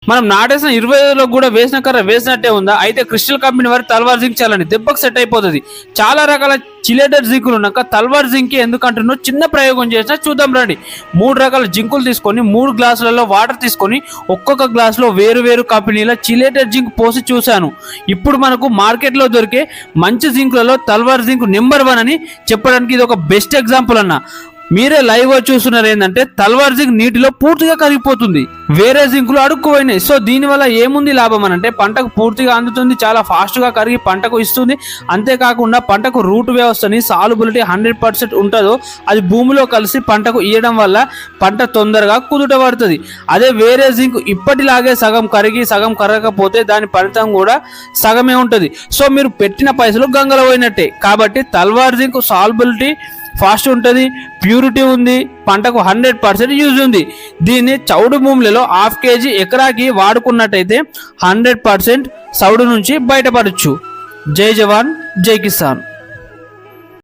మనం నాటేసిన 25లో కూడా వేసిన కర్ర వేసినట్టే ఉందా? అయితే క్రిస్టల్ కంపెనీ వారి తల్వార్ జింక్ చాలండి, దెబ్బకు సెట్ అయిపోతుంది. చాలా రకాల చిలేటెడ్ జింకులు ఉన్నాక తల్వార్ జింక్ ఎందుకంటున్నో చిన్న ప్రయోగం చేసినా చూద్దాం రండి. 3 రకాల జింకులు తీసుకొని 3 గ్లాసులలో వాటర్ తీసుకొని ఒక్కొక్క గ్లాసులో వేరు వేరు కంపెనీల చిలేటెడ్ జింక్ పోసి చూశాను. ఇప్పుడు మనకు మార్కెట్లో దొరికే మంచి జింకులలో తల్వార్ జింక్ నెంబర్ 1 అని చెప్పడానికి ఇది ఒక బెస్ట్ ఎగ్జాంపుల్ అన్న. మీరే లైవ్ గా చూస్తున్నారు ఏంటంటే తల్వార్ జింక్ నీటిలో పూర్తిగా కరిగిపోతుంది, వేరే జింకులు అడుక్కుపోయినాయి. సో దీనివల్ల ఏముంది లాభం అని అంటే పంటకు పూర్తిగా అందుతుంది, చాలా ఫాస్ట్ గా కరిగి పంటకు ఇస్తుంది. అంతేకాకుండా పంటకు రూట్ వ్యవస్థని సాల్యుబిలిటీ 100% ఉంటుందో అది భూమిలో కలిసి పంటకు ఇవ్వడం వల్ల పంట తొందరగా కుదుట పడుతుంది. అదే వేరే జింక్ ఇప్పటిలాగే సగం కరిగి సగం కరగకపోతే దాని ఫలితం కూడా సగమే ఉంటుంది. సో మీరు పెట్టిన పైసలు గంగలో పోయినట్టే. కాబట్టి తల్వార్ జింక్ సాల్యుబిలిటీ ఫాస్ట్ ఉంటుంది, ప్యూరిటీ ఉంది, పంటకు 100% యూజ్ ఉంది. దీన్ని చౌడు భూములలో 1/2 kg ఎకరాకి వాడుకున్నట్టయితే 100% చౌడు నుంచి బయటపడచ్చు. జై జవాన్ జై కిసాన్.